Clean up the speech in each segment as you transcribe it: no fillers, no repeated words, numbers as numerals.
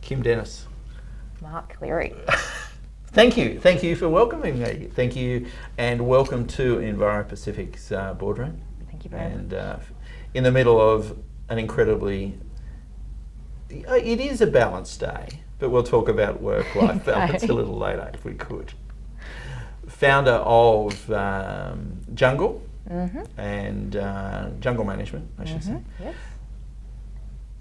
Kim Dennis. Mark Cleary. Thank you for welcoming me. Thank you, and welcome to Enviro Pacific's boardroom. Thank you very much. And in the middle of an incredibly, it is a balanced day, but we'll talk about work-life balance a little later if we could. Founder of Jungle and Jungle Management, I should say. Yes.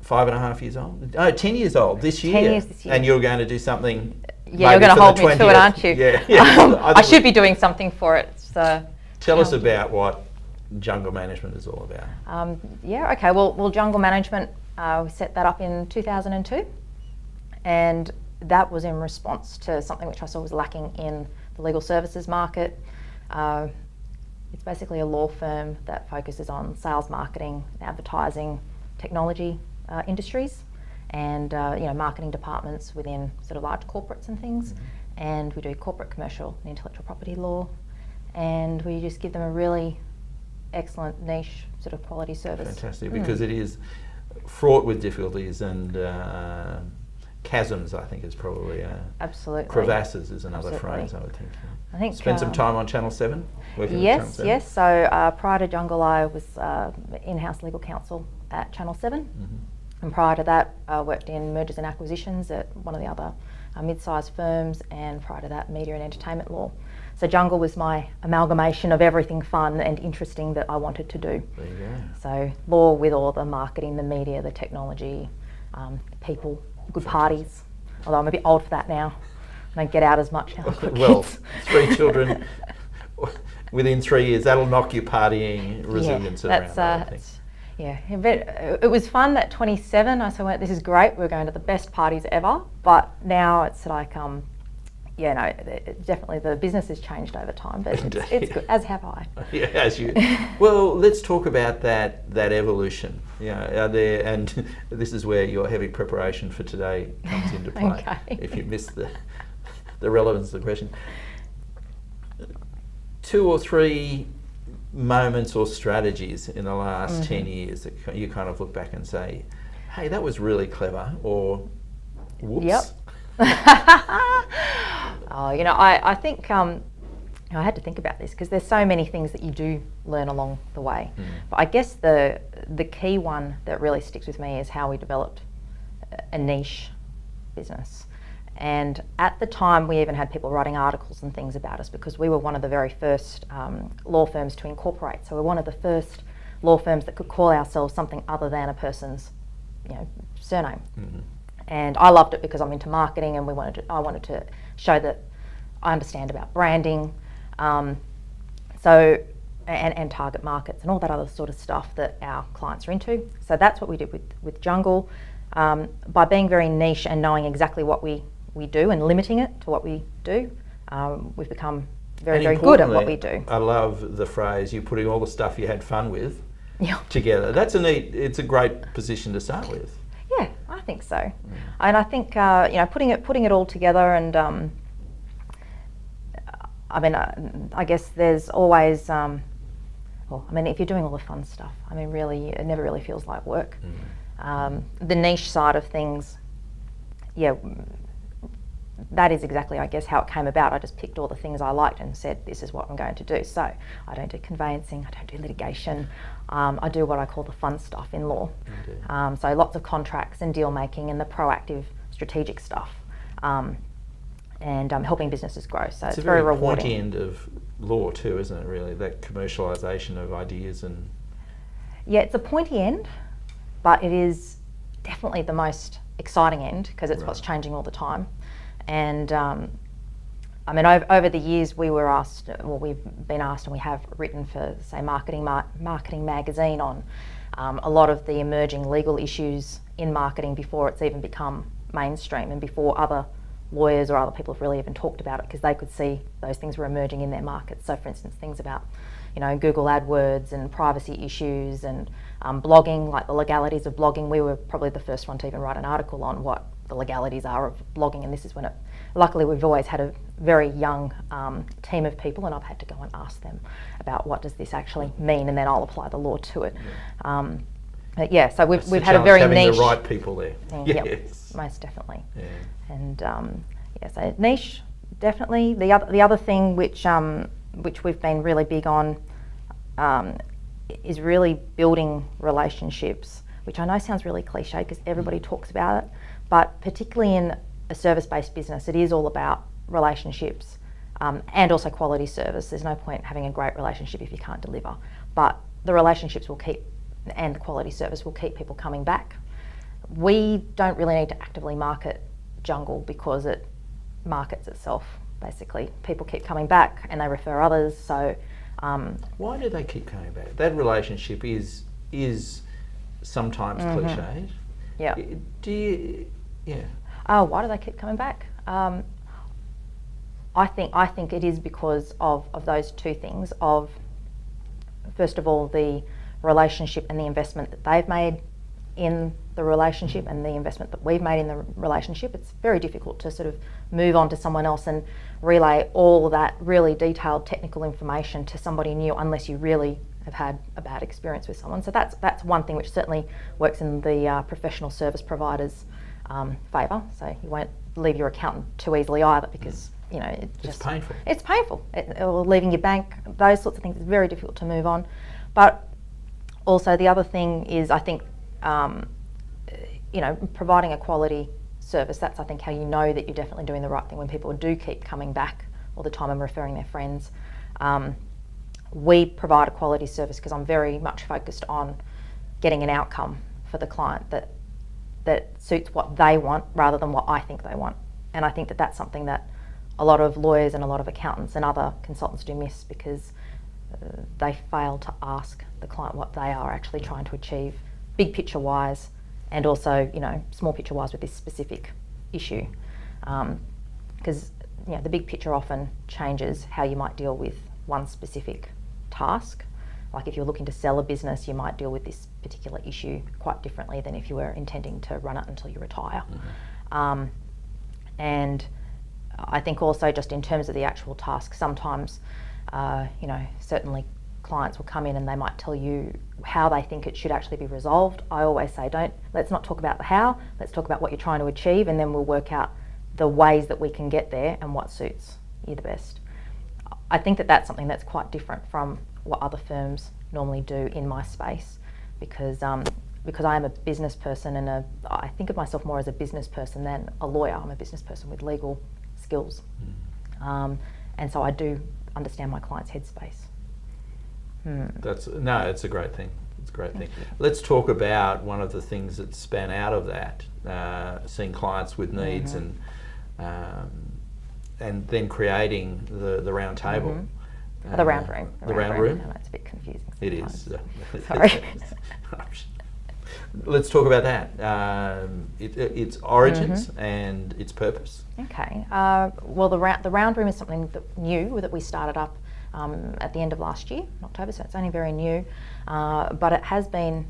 5.5 years old? Oh, 10 years old this year. 10 years this year. And you're going to do something. Yeah, you're going to hold me to it, aren't you? Yeah. I should be doing something for it. So tell us about what Jungle Management is all about. Yeah, okay. Well, Jungle Management, we set that up in 2002. And that was in response to something which I saw was lacking in the legal services market. It's basically a law firm that focuses on sales, marketing, advertising, technology industries, and marketing departments within sort of large corporates and things. And we do corporate, commercial, and intellectual property law, and we just give them a really excellent niche sort of quality service. Fantastic, because it is fraught with difficulties and chasms, I think is probably absolutely. Crevasses is another phrase, I would think. I think spent some time on Channel 7? Yes. So prior to Jungle, I was in-house legal counsel at Channel 7. And prior to that, I worked in mergers and acquisitions at one of the other mid-sized firms, and prior to that, media and entertainment law. So Jungle was my amalgamation of everything fun and interesting that I wanted to do. There you go. So law with all the marketing, the media, the technology, people, good parties. Although I'm a bit old for that now. I don't get out as much now. Well, 3 children within 3 years, that'll knock your partying resilience around, I think. Yeah, but it was fun at 27. I said, well, this is great. We're going to the best parties ever. But now it's like, definitely the business has changed over time, but it's good, as have I. Yeah, as you. Well, let's talk about that evolution. Are there, and this is where your heavy preparation for today comes into play. Okay. If you missed the relevance of the question. 2 or 3 moments or strategies in the last 10 years that you kind of look back and say, hey, that was really clever, or whoops. Yep. I think I had to think about this because there's so many things that you do learn along the way. But I guess the key one that really sticks with me is how we developed a niche business. And at the time, we even had people writing articles and things about us because we were one of the very first law firms to incorporate. So we're one of the first law firms that could call ourselves something other than a person's, surname. And I loved it because I'm into marketing, and I wanted to show that I understand about branding, and target markets and all that other sort of stuff that our clients are into. So that's what we did with Jungle. By being very niche and knowing exactly what we do and limiting it to what we do, we've become very, very good at what we do. I love the phrase, you're putting all the stuff you had fun with together. That's it's a great position to start with. Yeah, I think so. And I think, putting it all together, and I guess there's always, if you're doing all the fun stuff, really, it never really feels like work. The niche side of things, that is exactly, I guess, how it came about. I just picked all the things I liked and said, this is what I'm going to do. So I don't do conveyancing, I don't do litigation. I do what I call the fun stuff in law. So lots of contracts and deal making and the proactive strategic stuff, and helping businesses grow. So it's very rewarding. Pointy end of law too, isn't it, really? That commercialisation of ideas and... Yeah, it's a pointy end, but it is definitely the most exciting end because it's what's changing all the time. And over the years we've been asked, and we have written for, say, Marketing Magazine on a lot of the emerging legal issues in marketing before it's even become mainstream and before other lawyers or other people have really even talked about it, because they could see those things were emerging in their markets. So for instance, things about Google AdWords and privacy issues and blogging, like the legalities of blogging. We were probably the first one to even write an article on what the legalities are of blogging, and this is when luckily we've always had a very young team of people, and I've had to go and ask them about what does this actually mean, and then I'll apply the law to it. But yeah, so That's we've the had a challenge, very having niche the right people there. thing. Yes. Yep, most definitely. Yeah. And yeah, so niche, definitely. The other thing which we've been really big on is really building relationships, which I know sounds really cliche because everybody talks about it, but particularly in a service-based business, it is all about relationships and also quality service. There's no point having a great relationship if you can't deliver, but the relationships will keep, and the quality service will keep people coming back. We don't really need to actively market Jungle because it markets itself, basically. People keep coming back and they refer others, so why do they keep coming back? That relationship is sometimes cliched. yeah. Do you? Yeah. Why do they keep coming back? I think it is because of those two things. Of first of all, the relationship and the investment that they've made in the relationship and the investment that we've made in the relationship. It's very difficult to sort of move on to someone else and relay all that really detailed technical information to somebody new unless you really have had a bad experience with someone. So that's one thing which certainly works in the professional service provider's favour. So you won't leave your accountant too easily either because It's painful. It's painful. Or leaving your bank, those sorts of things. It's very difficult to move on. But also the other thing is, I think, providing a quality service. That's, I think, how you know that you're definitely doing the right thing when people do keep coming back all the time and referring their friends. We provide a quality service because I'm very much focused on getting an outcome for the client that suits what they want rather than what I think they want. And I think that that's something that a lot of lawyers and a lot of accountants and other consultants do miss because they fail to ask the client what they are actually trying to achieve, big picture wise, and also small picture wise with this specific issue. Because the big picture often changes how you might deal with one specific task. Like if you're looking to sell a business, you might deal with this particular issue quite differently than if you were intending to run it until you retire. And I think also just in terms of the actual task, sometimes, certainly clients will come in and they might tell you how they think it should actually be resolved. I always say, let's not talk about the how, let's talk about what you're trying to achieve, and then we'll work out the ways that we can get there and what suits you the best. I think that that's something that's quite different from what other firms normally do in my space because I am a business person and I think of myself more as a business person than a lawyer. I'm a business person with legal skills. And so I do understand my client's headspace. It's a greght thing. It's a great thing. Let's talk about one of the things that span out of that, seeing clients with needs and then creating the round table. The round room. The round room? I know it's a bit confusing It sometimes. is. Sorry. Let's talk about that. Its origins and its purpose. Okay. Well, the round room is something new that we started up at the end of last year, in October, so it's only very new. But it has been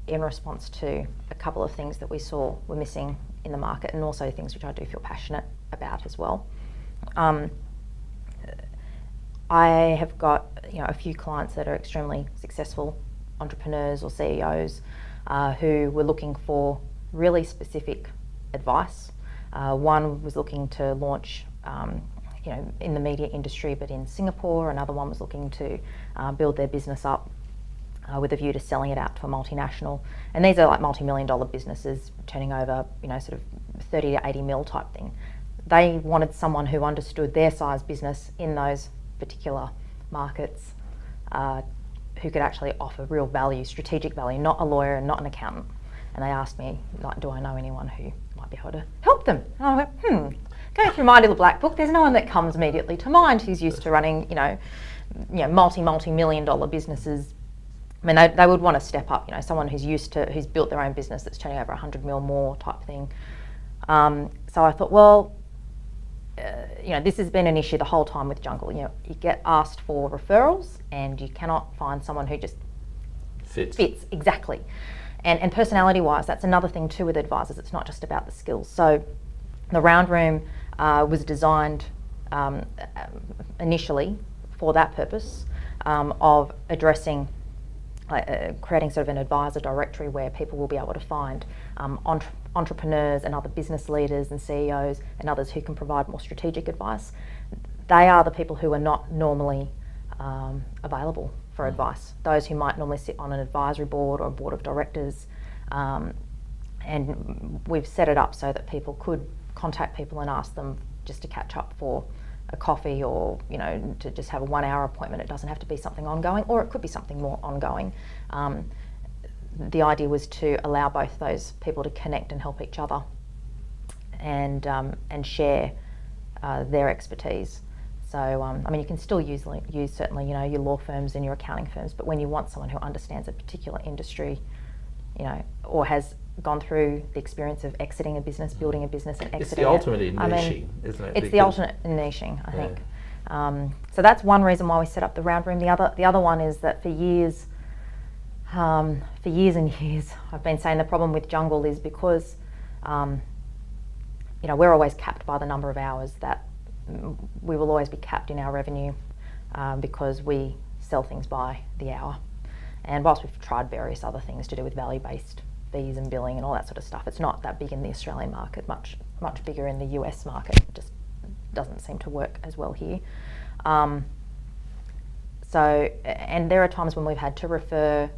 in response to a couple of things that we saw were missing in the market and also things which I do feel passionate about as well. I have got a few clients that are extremely successful entrepreneurs or CEOs who were looking for really specific advice. One was looking to launch in the media industry but in Singapore. Another one was looking to build their business up with a view to selling it out to a multinational. And these are like multi-million dollar businesses turning over sort of 30 to 80 mil type thing. They wanted someone who understood their size business in those particular markets, who could actually offer real value, strategic value, not a lawyer and not an accountant. And they asked me, do I know anyone who might be able to help them? And I went, going through my little black book, there's no one that comes immediately to mind who's used to running, multi-million dollar businesses. I mean, they would want to step up, someone who's built their own business that's turning over 100 mil more type thing. So I thought, well, this has been an issue the whole time with Jungle. You get asked for referrals and you cannot find someone who just fits exactly. And personality-wise, that's another thing too with advisors. It's not just about the skills. So the round room was designed initially for that purpose of addressing creating sort of an advisor directory where people will be able to find entrepreneurs and other business leaders and CEOs and others who can provide more strategic advice. They are the people who are not normally available for advice. Those who might normally sit on an advisory board or a board of directors. And we've set it up so that people could contact people and ask them just to catch up for a coffee, or to just have a 1 hour appointment. It doesn't have to be something ongoing, or it could be something more ongoing. The idea was to allow both those people to connect and help each other and share their expertise. So you can still use certainly your law firms and your accounting firms, but when you want someone who understands a particular industry, or has gone through the experience of exiting a business, building a business, and exiting it's the ultimate in niching, isn't it? It's the ultimate in niching, I think. So that's one reason why we set up the round room. The other one is that for years and years, I've been saying the problem with Jungle is because we're always capped by the number of hours that we will always be capped in our revenue because we sell things by the hour. And whilst we've tried various other things to do with value-based fees and billing and all that sort of stuff, it's not that big in the Australian market, much bigger in the US market. It just doesn't seem to work as well here. And there are times when we've had to refer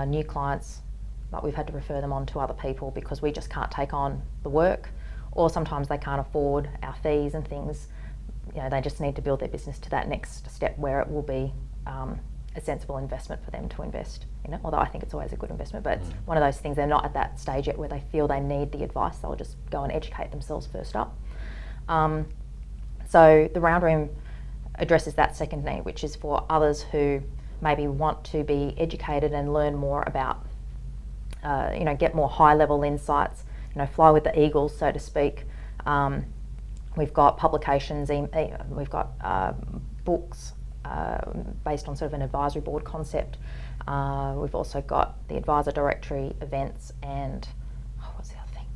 new clients, but we've had to refer them on to other people because we just can't take on the work, or sometimes they can't afford our fees and things. They just need to build their business to that next step where it will be a sensible investment for them to invest in it, although I think it's always a good investment, but it's one of those things, they're not at that stage yet where they feel they need the advice. They'll just go and educate themselves first up. So the round room addresses that second need, which is for others who maybe want to be educated and learn more about, get more high level insights, fly with the eagles, so to speak. We've got publications, we've got books, based on sort of an advisory board concept. We've also got the advisor directory, events, and what's the other thing?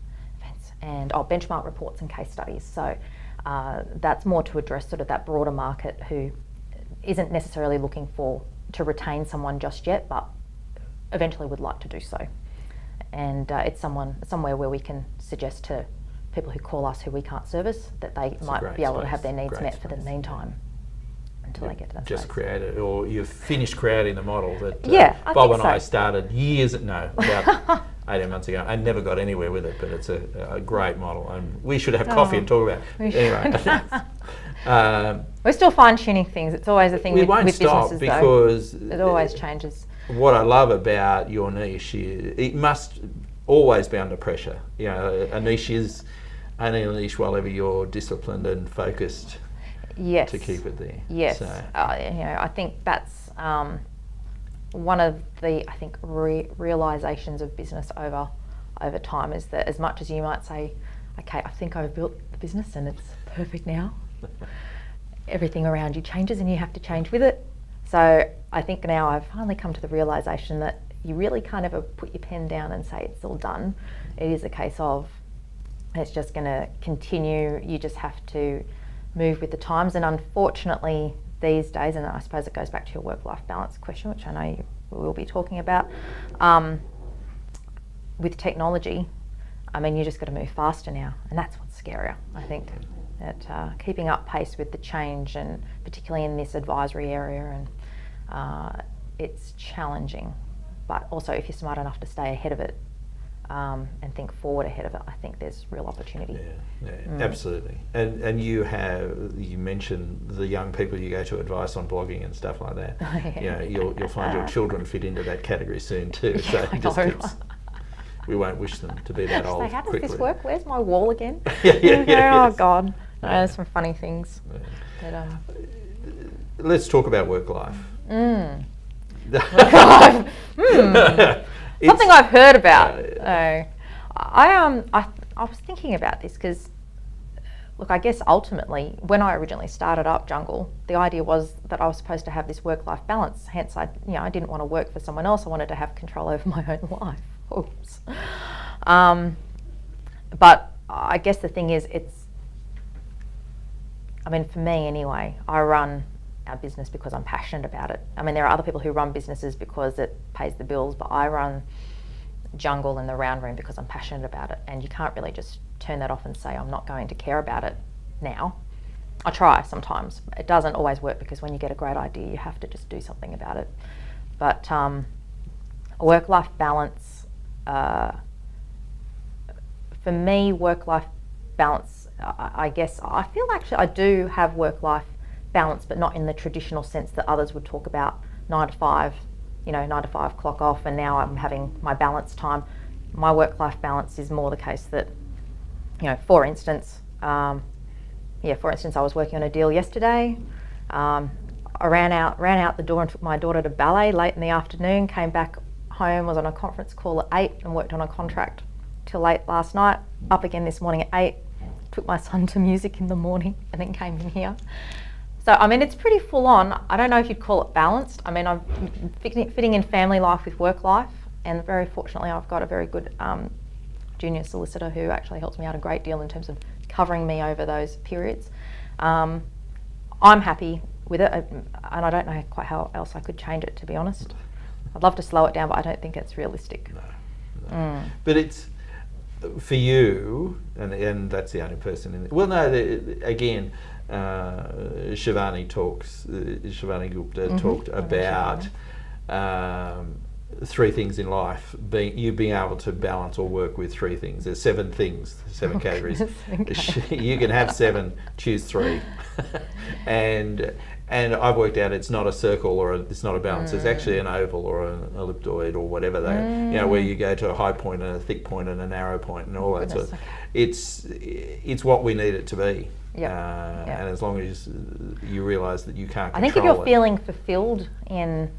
Events and benchmark reports and case studies. So that's more to address sort of that broader market who isn't necessarily looking to retain someone just yet, but eventually would like to do so. And it's somewhere where we can suggest to people who call us who we can't service that they might be able to have their needs met for the meantime. Until they get to that just space. Create it, or you've finished creating the model that I Bob and I started about 18 months ago. I never got anywhere with it, but it's a great model, and we should have coffee and talk about it. Anyway. We're still fine-tuning things. It's always a thing with businesses, because though. It always changes. What I love about your niche is it must always be under pressure. A niche is only a niche while ever you're disciplined and focused. Yes. To keep it there. Yes. So. I think that's one of the realizations of business over time is that as much as you might say, okay, I think I've built the business and it's perfect now, everything around you changes and you have to change with it. So I think now I've finally come to the realization that you really can't ever put your pen down and say it's all done. It is a case of it's just going to continue. You just have to move with the times, and unfortunately these days, and I suppose it goes back to your work-life balance question, which I know you will be talking about, with technology, you just got to move faster now, and that's what's scarier, I think, that keeping up pace with the change, and particularly in this advisory area, and it's challenging, but also if you're smart enough to stay ahead of it, and think forward ahead of it, I think there's real opportunity. Absolutely. And you mentioned the young people you go to advice on blogging and stuff like that. You'll find your children fit into that category soon too. So we won't wish them to be that old. How does quickly. This work? Where's my wall again? Yeah. Oh God, no, there's some funny things. Yeah. But, let's talk about work life. Something I've heard about. I was thinking about this because, look, I guess ultimately, when I originally started up Jungle, the idea was that I was supposed to have this work-life balance. Hence, I didn't want to work for someone else. I wanted to have control over my own life. Oops. But I guess the thing is, for me anyway, I run our business because I'm passionate about it. I mean, there are other people who run businesses because it pays the bills, but I run Jungle and the Round Room because I'm passionate about it, and you can't really just turn that off and say I'm not going to care about it now. I try sometimes. It doesn't always work, because when you get a great idea you have to just do something about it. But work-life balance, for me, work-life balance, I guess I feel actually I do have work-life balance, but not in the traditional sense that others would talk about 9 to 5, 9 to 5 clock off and now I'm having my balance time. My work-life balance is more the case that, for instance, I was working on a deal yesterday. I ran out the door and took my daughter to ballet late in the afternoon, came back home, was on a conference call at 8 and worked on a contract till late last night, up again this morning at 8, took my son to music in the morning and then came in here. So, I mean, it's pretty full on. I don't know if you'd call it balanced. I mean, I'm fitting in family life with work life, and very fortunately I've got a very good junior solicitor who actually helps me out a great deal in terms of covering me over those periods. I'm happy with it, and I don't know quite how else I could change it, to be honest. I'd love to slow it down, but I don't think it's realistic. No. But it's, for you, and that's the only person in it. Well, no, again, Shivani Gupta talked about 3 things in life, being able to balance or work with 3 things. There's 7 things, 7 categories. Okay. You can have 7, choose 3. and I've worked out it's not a circle or it's not a balance. It's actually an oval or an ellipsoid or whatever they, where you go to a high point and a thick point and a narrow point and all that sort of. It's what we need it to be. Yep. And as long as you realise that you can't control it. I think if you're feeling fulfilled in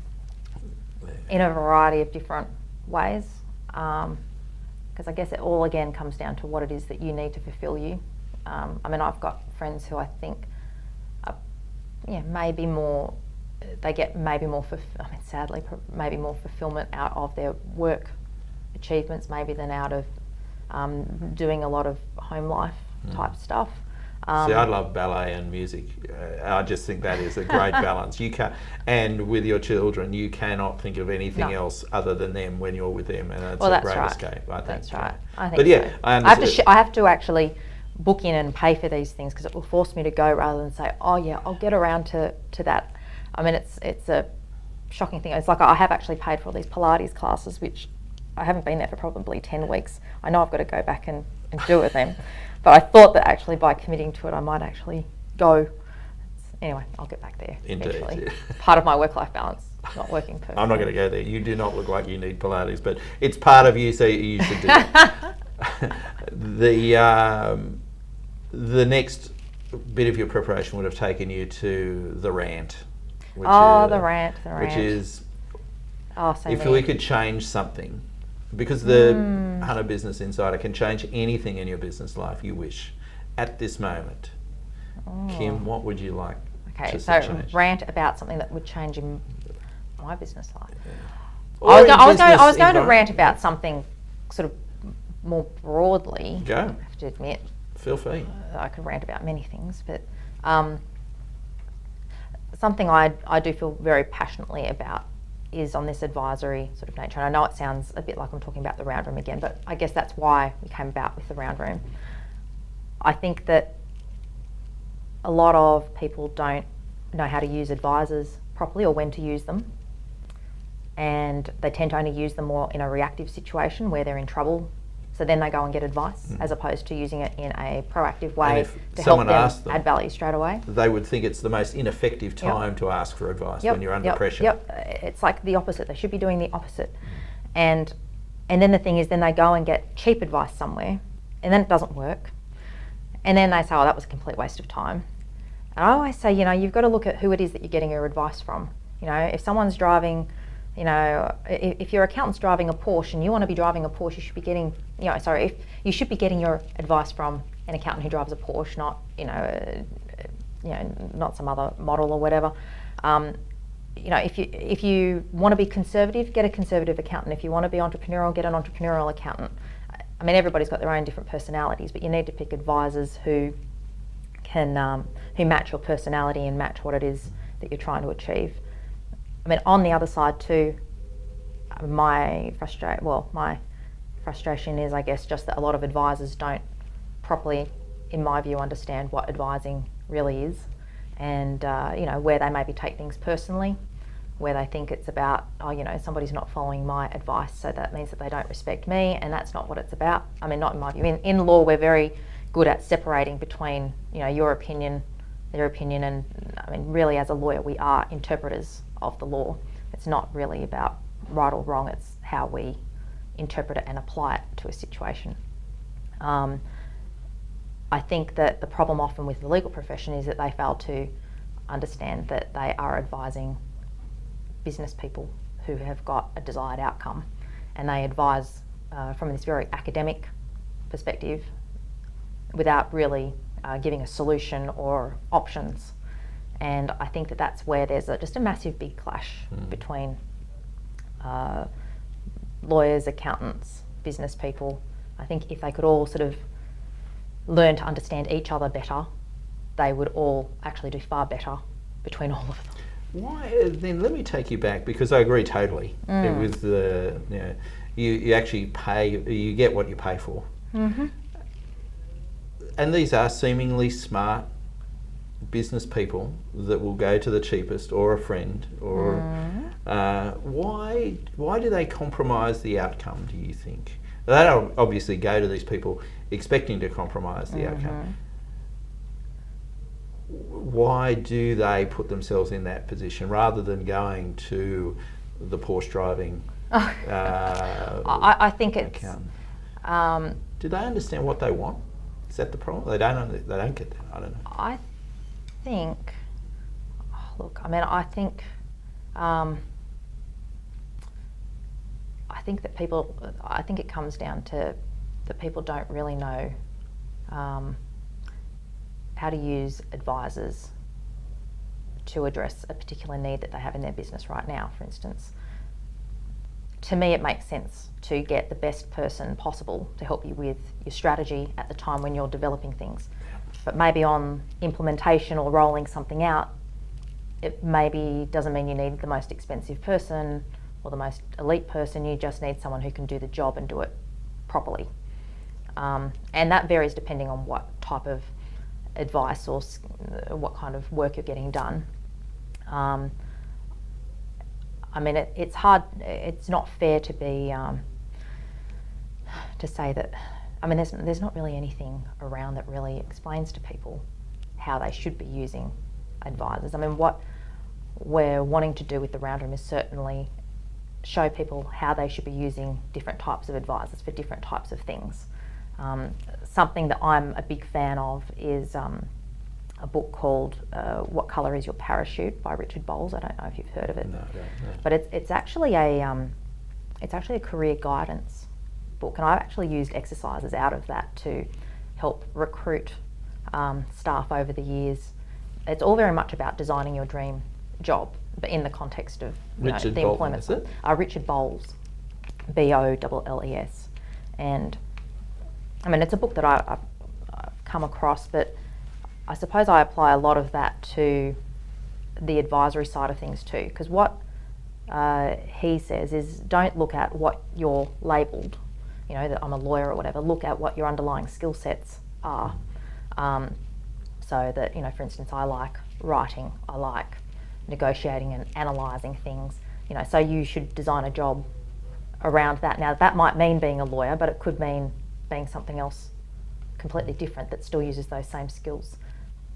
a variety of different ways, because I guess it all again comes down to what it is that you need to fulfill you. I mean, I've got friends who I think maybe more, they get maybe more, sadly, maybe more fulfillment out of their work achievements maybe than out of doing a lot of home life type stuff. See, I love ballet and music. I just think that is a great balance. You can't, and with your children, you cannot think of anything else other than them when you're with them, and it's a great escape. I think. That's right. I think. But yeah, so. I have to actually book in and pay for these things, because it will force me to go rather than say, oh yeah, I'll get around to that. I mean, it's a shocking thing. It's like I have actually paid for all these Pilates classes, which I haven't been there for probably 10 weeks. I know I've got to go back and do it with them. But I thought that actually by committing to it, I might actually go. Anyway, I'll get back there eventually. Yeah. Part of my work-life balance, not working perfectly. I'm not going to go there. You do not look like you need Pilates, but it's part of you, so you should do it. The next bit of your preparation would have taken you to the rant. The rant. Which is, if we could change something, because the Hunter Business Insider can change anything in your business life you wish at this moment. Kim, what would you like to change? Rant about something that would change in my business life. Yeah. I was going to rant about something sort of more broadly. Go. I have to admit. Feel free. I could rant about many things, but something I do feel very passionately about is on this advisory sort of nature. And I know it sounds a bit like I'm talking about the Round Room again, but I guess that's why we came about with the Round Room. I think that a lot of people don't know how to use advisors properly or when to use them. And they tend to only use them more in a reactive situation where they're in trouble. So then they go and get advice as opposed to using it in a proactive way to help them add value straight away. They would think it's the most ineffective time to ask for advice when you're under pressure. Yep, it's like the opposite. They should be doing the opposite. And then the thing is, then they go and get cheap advice somewhere, and then it doesn't work. And then they say, oh, that was a complete waste of time. And I always say, you've got to look at who it is that you're getting your advice from. If someone's driving, if your accountant's driving a Porsche and you want to be driving a Porsche, you should be getting, if you should be getting your advice from an accountant who drives a Porsche, not, not some other model or whatever. If you want to be conservative, get a conservative accountant. If you want to be entrepreneurial, get an entrepreneurial accountant. I mean, everybody's got their own different personalities, but you need to pick advisors who can who match your personality and match what it is that you're trying to achieve. I mean, on the other side too, my frustration is, I guess, just that a lot of advisors don't properly, in my view, understand what advising really is, and where they maybe take things personally, where they think it's about, somebody's not following my advice, so that means that they don't respect me, and that's not what it's about. I mean, not in my view. In law, we're very good at separating between, your opinion, their opinion, and I mean, really, as a lawyer, we are interpreters of the law. It's not really about right or wrong, it's how we interpret it and apply it to a situation. I think that the problem often with the legal profession is that they fail to understand that they are advising business people who have got a desired outcome, and they advise from this very academic perspective without really giving a solution or options. And I think that that's where there's just a massive big clash between lawyers, accountants, business people. I think if they could all sort of learn to understand each other better, they would all actually do far better between all of them. Why then? Let me take you back, because I agree totally. It was you actually pay, you get what you pay for, and these are seemingly smart business people that will go to the cheapest or a friend or why do they compromise the outcome, do you think? They don't obviously go to these people expecting to compromise the outcome. Why do they put themselves in that position rather than going to the Porsche driving I think it's accountant? Do they understand what they want? Is that the problem? They don't get that. I don't know. I think it comes down to that people don't really know how to use advisors to address a particular need that they have in their business right now. For instance, to me it makes sense to get the best person possible to help you with your strategy at the time when you're developing things. But maybe on implementation or rolling something out, it maybe doesn't mean you need the most expensive person or the most elite person. You just need someone who can do the job and do it properly. And that varies depending on what type of advice or what kind of work you're getting done. I mean, it's hard, it's not fair to be, to say that, I mean, there's not really anything around that really explains to people how they should be using advisors. I mean, what we're wanting to do with the Round Room is certainly show people how they should be using different types of advisors for different types of things. Something that I'm a big fan of is a book called What Colour Is Your Parachute by Richard Bowles. I don't know if you've heard of it. No, I don't know. But it's actually a career guidance book, and I've actually used exercises out of that to help recruit staff over the years. It's all very much about designing your dream job, but in the context of the employment. Is it? Richard Bowles, Bowles, and I mean, it's a book that I've come across, but I suppose I apply a lot of that to the advisory side of things too, because what he says is don't look at what you're labelled, that I'm a lawyer or whatever, look at what your underlying skill sets are. So that, for instance, I like writing, I like negotiating and analysing things, so you should design a job around that. Now, that might mean being a lawyer, but it could mean being something else completely different that still uses those same skills.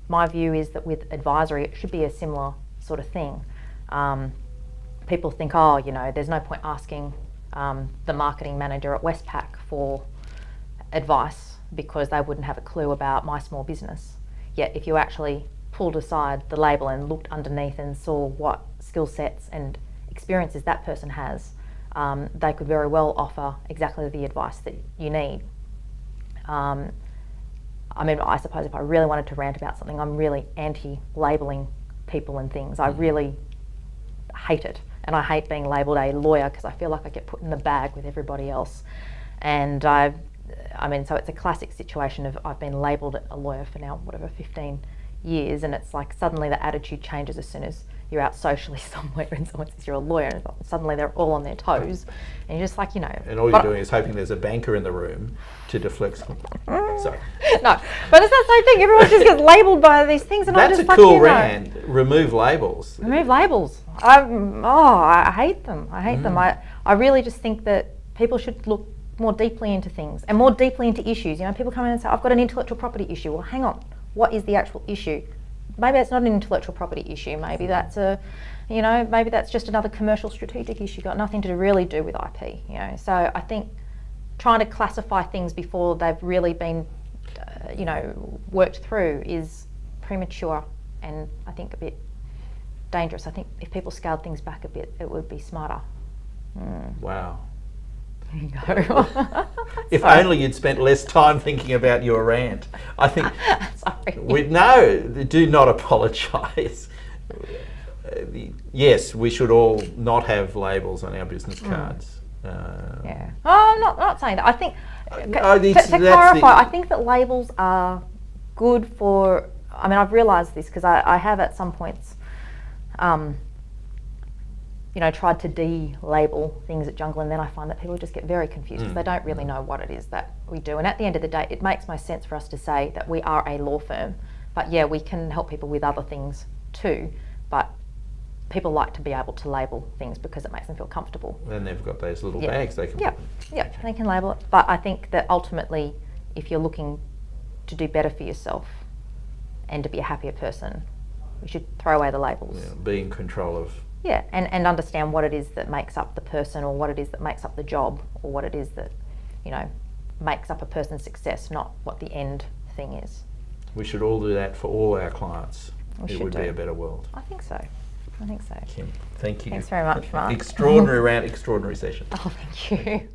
My view is that with advisory, it should be a similar sort of thing. People think, there's no point asking the marketing manager at Westpac for advice because they wouldn't have a clue about my small business. Yet if you actually pulled aside the label and looked underneath and saw what skill sets and experiences that person has, they could very well offer exactly the advice that you need. I mean, I suppose if I really wanted to rant about something, I'm really anti-labelling people and things. I really hate it. And I hate being labelled a lawyer because I feel like I get put in the bag with everybody else. And so it's a classic situation of I've been labelled a lawyer for now, 15 years, and it's like suddenly the attitude changes as soon as you're out socially somewhere and someone says you're a lawyer, and suddenly they're all on their toes, and you're just like, you know. And all you're doing is hoping there's a banker in the room to deflect. Sorry. No, but it's that same thing. Everyone just gets labelled by these things, and I'm That's just a like, cool you know, rant. Remove labels. remove labels. I hate them. I hate them. I really just think that people should look more deeply into things and more deeply into issues. You know, people come in and say, I've got an intellectual property issue. Well, hang on. What is the actual issue? Maybe it's not an intellectual property issue. Maybe that's maybe that's just another commercial strategic issue, got nothing to really do with IP. You know, so I think trying to classify things before they've really been, worked through is premature, and I think a bit dangerous. I think if people scaled things back a bit, it would be smarter. Wow. There you go. If only you'd spent less time thinking about your rant. I think. Sorry. Do not apologise. Yes, we should all not have labels on our business cards. Yeah. Oh, I'm not saying that. I think to clarify, I think that labels are good for. I mean, I've realised this because I have at some points, tried to de-label things at Jungle, and then I find that people just get very confused because they don't really know what it is that we do. And at the end of the day, it makes most sense for us to say that we are a law firm, but yeah, we can help people with other things too. But people like to be able to label things because it makes them feel comfortable. And they've got those little bags they can. Yeah, they can label it. But I think that ultimately, if you're looking to do better for yourself and to be a happier person, we should throw away the labels. Yeah, be in control of. Yeah, and understand what it is that makes up the person, or what it is that makes up the job, or what it is that, makes up a person's success, not what the end thing is. We should all do that for all our clients. It would be a better world. I think so. Kim, thank you. Thanks very much, Mark. Extraordinary rant, extraordinary session. Oh, thank you.